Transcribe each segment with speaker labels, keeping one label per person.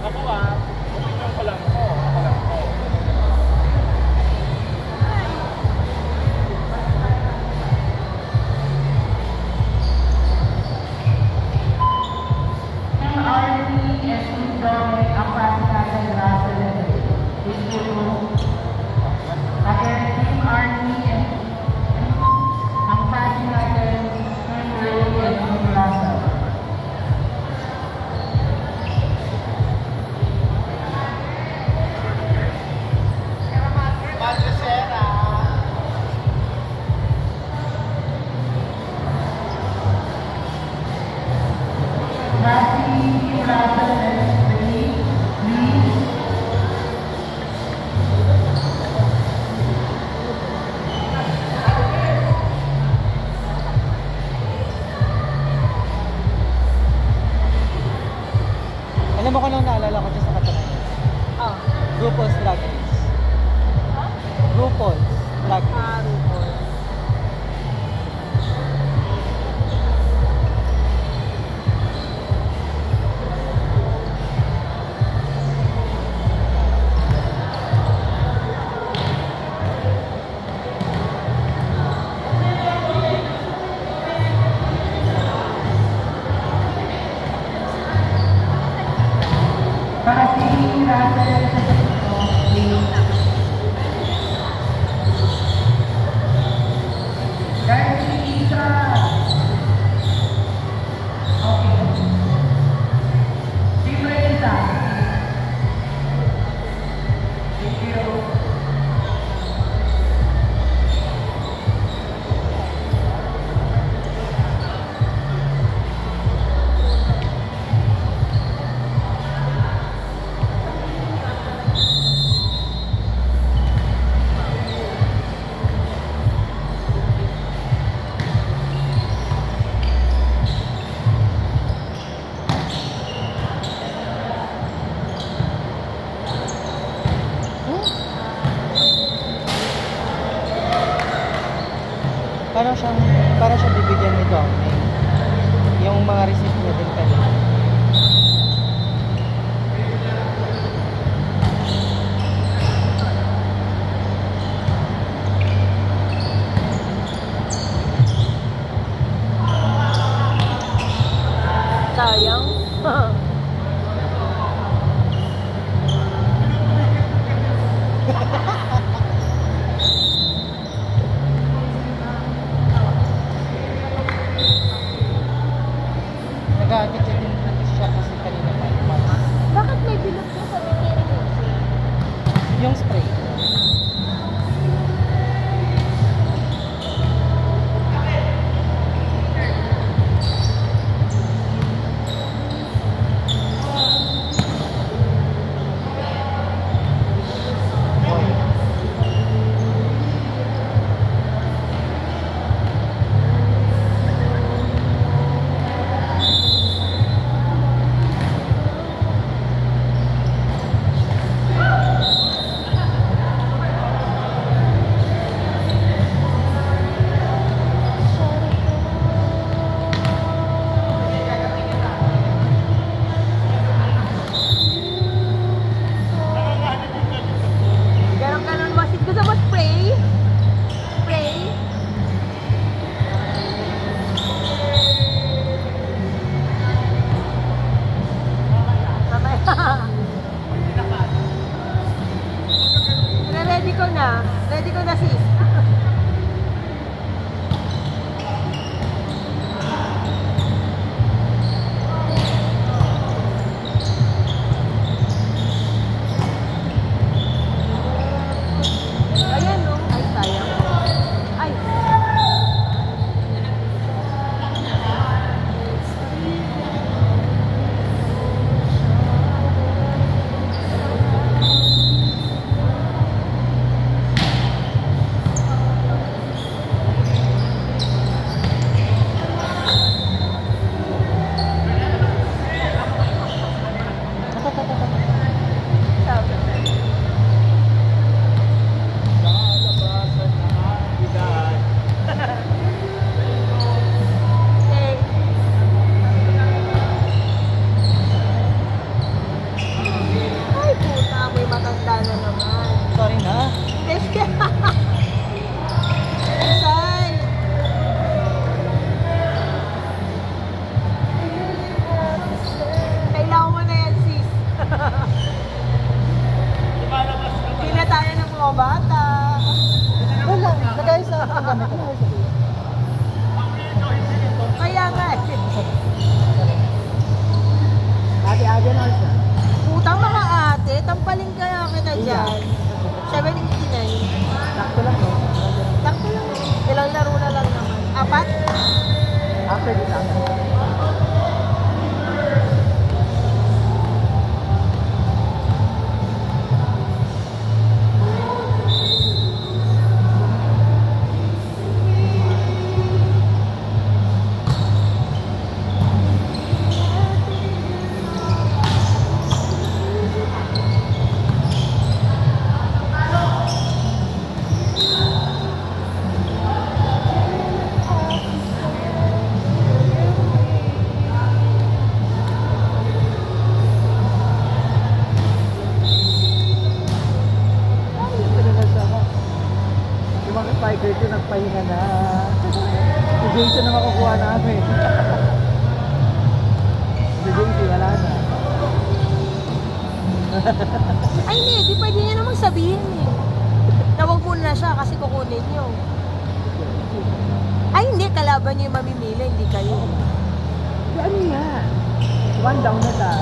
Speaker 1: Ako opinion ko lang po. Ako lang po.
Speaker 2: Alam mo ko nung naalala ko dyan sa Katanay. RuPaul's Drag Race. RuPaul's Drag Race.
Speaker 3: RuPaul.
Speaker 2: Para siyang bibigyan ni Dominic yung mga receipt niya din kanina.
Speaker 3: Sayang.
Speaker 2: Nag-attitude din.
Speaker 3: bata.
Speaker 2: Wala, lagay sa gamit ko.
Speaker 3: Kaya nga eh.
Speaker 2: Ate-ate na siya.
Speaker 3: Putang mga ate, tampaling kaya kita dyan. 789.
Speaker 2: Sakto lang no?
Speaker 3: Sakto lang. Ilang laro na lang naman. 4?
Speaker 2: After this lang. Spiker ko nagpahinga na. Si Jason na makukuha namin. Si Jason, wala na.
Speaker 3: Ay hindi, di pwede niya namang sabihin eh. Tawag muna siya kasi kukunin niyo. Ay hindi, kalaban niyo yung mamimili, hindi kayo.
Speaker 2: Ano yan? One down na ta.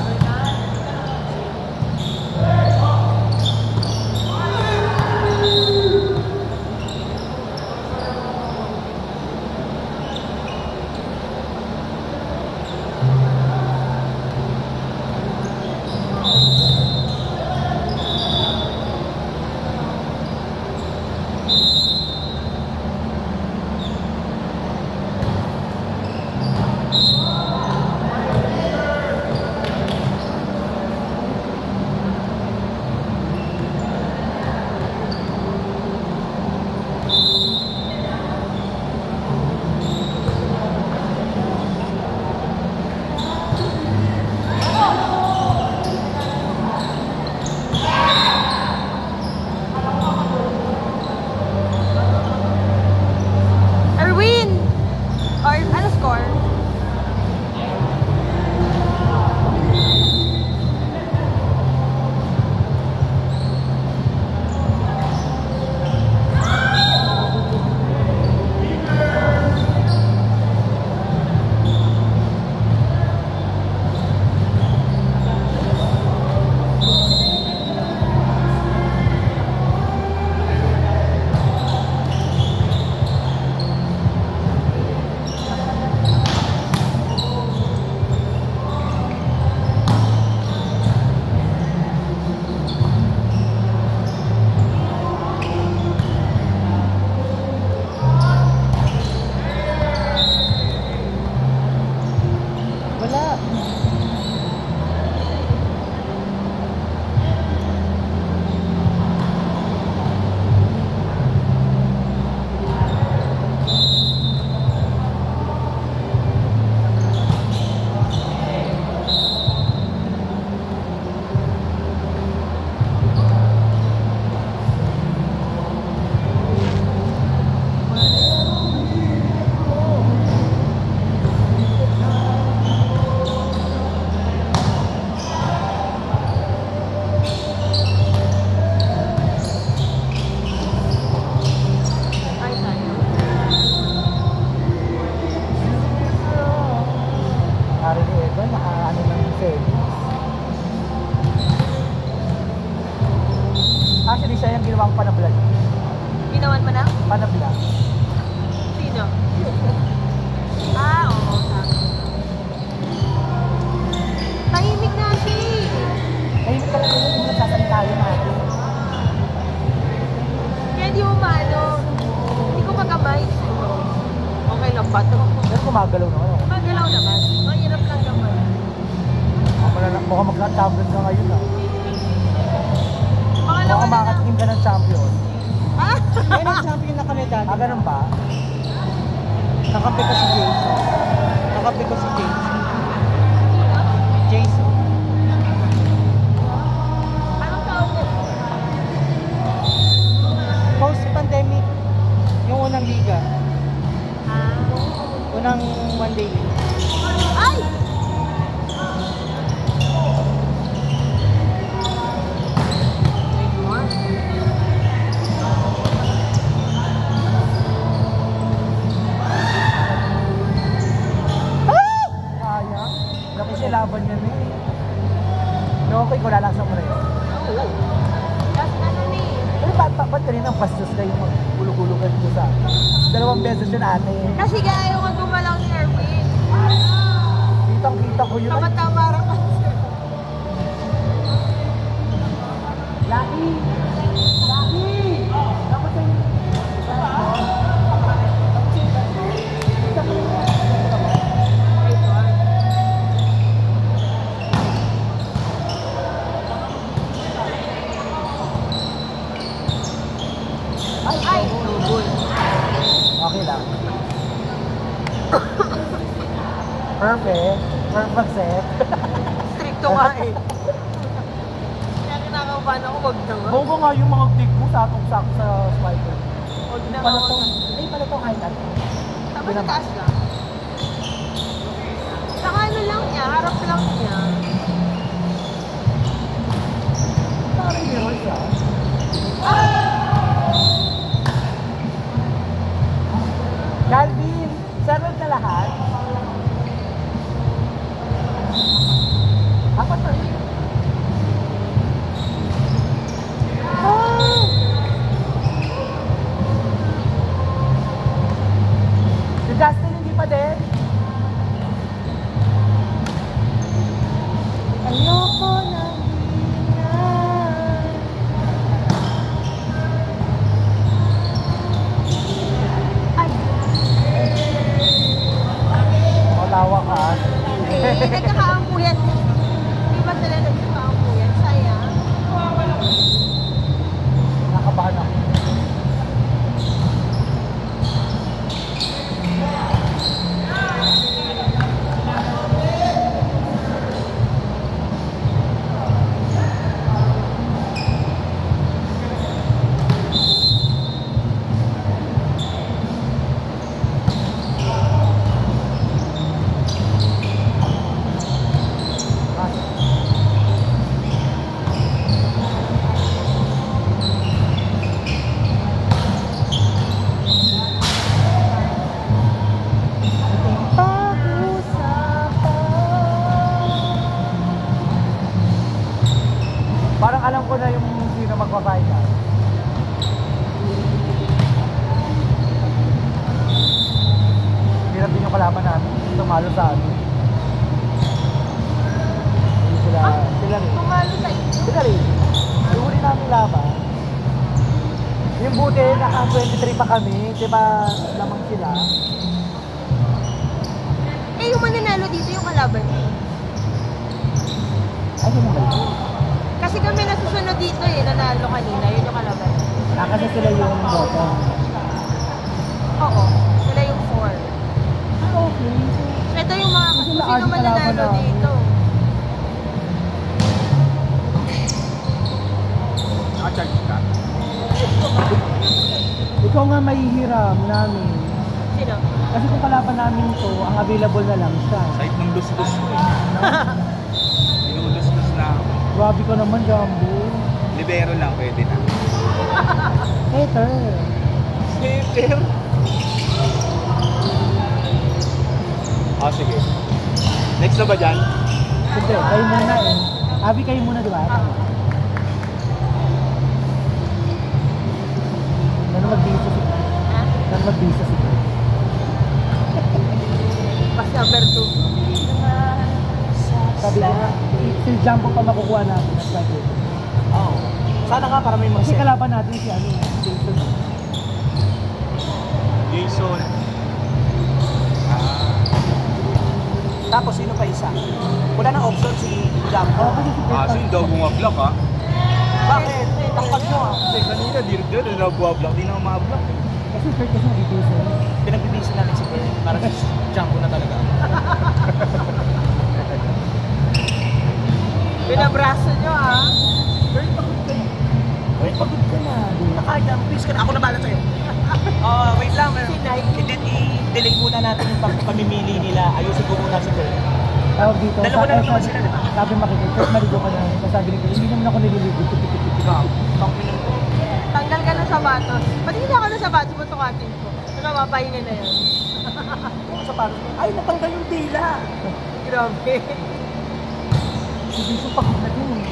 Speaker 2: Actually, siya yung ginawang panablag.
Speaker 3: Ginawan mo na?
Speaker 2: Panablag.
Speaker 3: Sino? Ah, oo. Tahimik na siya.
Speaker 2: Tahimik ka lang yun, hindi nagsasalitayo natin.
Speaker 3: Kaya di mo maano. Hindi ko magamay. Okay lang ba ito?
Speaker 2: Pero gumagalaw naman ako.
Speaker 3: Magalaw naman. Mahirap lang naman.
Speaker 2: Mukhang magka-champion ka ngayon ah.
Speaker 3: Pangalawa
Speaker 2: Mukhang
Speaker 3: na
Speaker 2: makatingin ka ng champion.
Speaker 3: Ah?
Speaker 2: Ay, nag-champion na kami dati. Ah, ganun ba? Nakampi ko si Jason. Nakampi ko si Jason. Jason.
Speaker 3: Anong taon mo?
Speaker 2: Post-pandemic, yung unang liga.
Speaker 3: Ah.
Speaker 2: Unang one-day league.
Speaker 3: Ay!
Speaker 2: Okay ko, lalaksan mo na yun.
Speaker 3: Oo. Tapos ano ni?
Speaker 2: Pero ba't kanina bastos na yung magulog-ulugan ko sa 2 beses yun ate?
Speaker 3: Kasi ayaw ko gumalang ni Erwin.
Speaker 2: Kitang-kita ko yun.
Speaker 3: Tama-tama rin kasi.
Speaker 2: Lucky! Lucky! Tapos yung...
Speaker 3: Ay!
Speaker 2: Okay lang. Perfect. Perfect set.
Speaker 3: Stricto nga eh. Kaya kinakabahan ako, wag na nga.
Speaker 2: Bobo nga yung mga dig mo sa atong sakto sa spider.
Speaker 3: Wag na nga.
Speaker 2: Pala to, ay pala to kahit ano.
Speaker 3: Tama sa taas lang. Saka ano lang niya, harap lang niya.
Speaker 2: Parang meron siya. Calvin, served na lahat? Apat na rin. Si Justin hindi pa din? Ayoko na hingan.
Speaker 3: Ay!
Speaker 2: Matawa ka.
Speaker 3: Eh, nagkakaampuyan. Di ba sila nagkakaampuyan? Sayang.
Speaker 2: Nakabahan ako. Parang alam ko na yung sino magpa-final. Hirap din yung kalaban namin. Tumalo sa amin. Hindi sila rin.
Speaker 3: Tumalo sa inyo.
Speaker 2: Sila rin. Yung huli namin laban. Yung buti, naka 23 pa kami. Diba lamang sila?
Speaker 3: Eh, yung mananalo dito yung kalaban niya.
Speaker 2: Ay, yun naman.
Speaker 3: Kasi kami nasusunod dito eh, nanalo kanina, yun yung kalaban.
Speaker 2: Kasi sila yung bottom.
Speaker 3: Oo, sila yung 4.
Speaker 2: Okay.
Speaker 3: Ito yung mga
Speaker 2: Sila
Speaker 3: sino
Speaker 2: adi
Speaker 3: mananalo
Speaker 2: kalaban na.
Speaker 3: dito.
Speaker 1: Nakacharge ka?
Speaker 2: Ikaw nga mahihiram namin.
Speaker 3: Sino?
Speaker 2: Kasi kung kalaban namin to, ang available na lang siya.
Speaker 1: Site ng lus-lus ko eh. Inulus-lus na ako.
Speaker 2: Grabe ka naman, Jumbo.
Speaker 1: Libero lang pwede na.
Speaker 2: Hater.
Speaker 1: Hater? Oh, sige. Next na ba dyan?
Speaker 2: Hindi, kayo muna eh. Abi, kayo muna, di ba? Ano magbisa si
Speaker 3: Ha?
Speaker 2: Ano magbisa si
Speaker 3: Pas number 2.
Speaker 2: Sabi ko nga, si Jumbo pa makukuha natin. Sabi ko.
Speaker 1: Oo. Sana nga para may
Speaker 2: Kasi kalaban natin si ano, Jason.
Speaker 1: Jason.
Speaker 4: Tapos sino pa isa? Wala nang option si Jumbo.
Speaker 2: Oo, kasi si
Speaker 1: Ah, so yung daw bumablock ha?
Speaker 4: Bakit? Takpag mo ah.
Speaker 1: Kasi kanina, di rin na buwablock. Di na mablock.
Speaker 2: Kasi Kurt kasi nag-Jason.
Speaker 4: Pinagbibisi namin si Kurt. Para si Jumbo na talaga.
Speaker 3: Binabraso nyo ah.
Speaker 4: Kurt, pagod ka na. Kurt, pagod ka na. Nakaya, please ka na. Ako na bala sa'yo. Wait lang.
Speaker 3: Sinay.
Speaker 4: I-delay muna natin yung pamimili nila. Ayusin ko muna si Kurt.
Speaker 2: Tawag dito.
Speaker 4: Dalawa na naman sila, di ba?
Speaker 2: Sabi makikita, Kurt, maligo ka na. Sabi ni Kurt, hindi naman ako nililigo.
Speaker 3: Tanggal ka ng sapatos. Pati hindi ako ng sapatos mo tukatin ko. Ano, mapahinga na yan.
Speaker 4: Sa parang, ay, natanggal yung dila.
Speaker 3: Grabe.
Speaker 2: Si Biso pagod na din eh.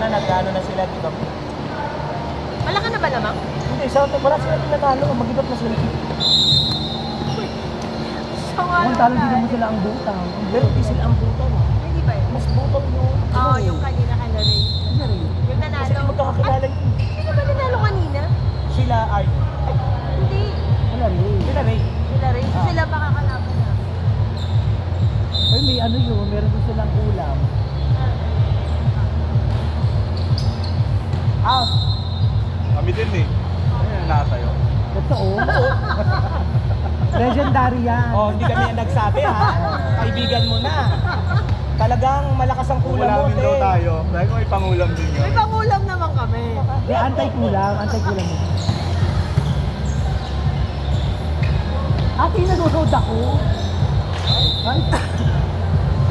Speaker 4: Nag-ano na sila dito.
Speaker 3: Wala ka na ba lamang?
Speaker 4: Hindi, wala sila tinanalo. Mag-ibap na sila.
Speaker 2: Talo din naman sila ang butang.
Speaker 4: Pero di sila ang butang.
Speaker 3: Hindi ba yun?
Speaker 4: Mas butang yun.
Speaker 3: Oo, yung kanina ka na rin. Yung
Speaker 4: Kasi
Speaker 3: nanalo.
Speaker 4: di magkakakilala yun.
Speaker 3: Sino ba nanalo kanina?
Speaker 4: Sila ay...
Speaker 3: Hindi.
Speaker 2: Wala rin.
Speaker 4: Sila Ray.
Speaker 3: Sila rin. Sila makakalaban na.
Speaker 2: Ay, may ano yun, meron din silang ulam.
Speaker 4: Out.
Speaker 1: Kami din eh. Ano yung natayo?
Speaker 2: Totoo. Legendary yan.
Speaker 4: Oh, hindi kami ang nagsabi ha. Kaibigan mo na. Talagang malakas ang kulam mo.
Speaker 1: Uulamin daw tayo. Dahil ko may pangulam din yun.
Speaker 3: May pangulam naman kami.
Speaker 2: Di, antay-kulam mo. Ate, nagugod ako. Ay,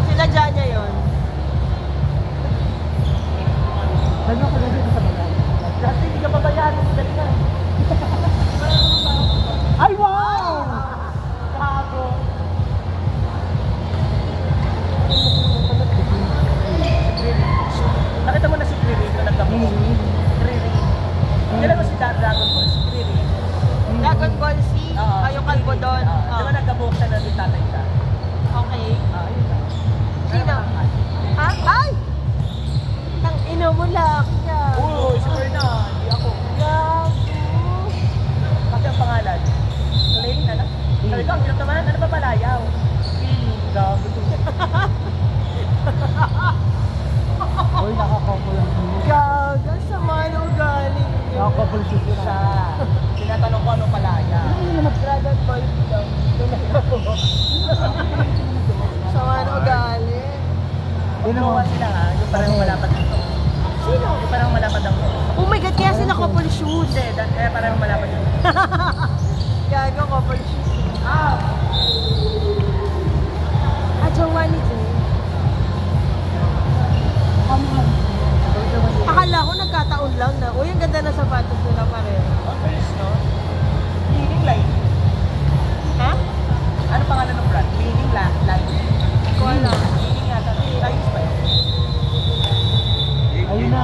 Speaker 3: Sila Janya yun.
Speaker 2: nagugod ako dito sa bagay.
Speaker 4: Kasi hindi ka babayaran. Dali na.
Speaker 2: Ay, wow!
Speaker 4: Gago. Nakita mo na si Kriri na nagkabot. Kriri. Kailan mo si Dragon Ball? Si Kriri.
Speaker 3: Dragon Ball Z. Yung kalbo doon.
Speaker 4: Di ba nagkabot na doon yung tatay siya?
Speaker 3: Okay.
Speaker 4: Ayun lang.
Speaker 3: Sino? Ha? Ay! Tang ino mo laki niya.
Speaker 4: Uy, si Krina. Hindi ako.
Speaker 3: Gago.
Speaker 4: Kasi ang pangalan. Lane, ano? Sabi ko, ang hirap naman. Ano ba palayaw? Gago.
Speaker 2: Uy, nakakopol ang mo.
Speaker 3: Gago. Sama ng ugali.
Speaker 2: Nakakopol siya.
Speaker 4: Siya. Tinatanong ko anong palaya.
Speaker 3: Dragon Ball Z daw. Sama ng ugali.
Speaker 2: Yun
Speaker 4: Ginawa
Speaker 2: naman.
Speaker 4: sila ha. Yung parang malapad dito.
Speaker 3: Sino?
Speaker 4: Yung parang malapad ang
Speaker 3: Oh my God, kaya sila couple shoes.
Speaker 4: Hindi, kaya parang malapad yun.
Speaker 3: Gago, couple shoes. Ah, jowa ni Jay. Akala ko nagkataon lang na, uy, ang ganda na sapatos nila pareho.
Speaker 4: Ang first, no? Leaning Line.
Speaker 3: Ha?
Speaker 4: Ano pangalan ng brand? Leaning Line.
Speaker 3: Ko alam.
Speaker 4: Leaning yata. Lines ba yun?
Speaker 2: Ayun na.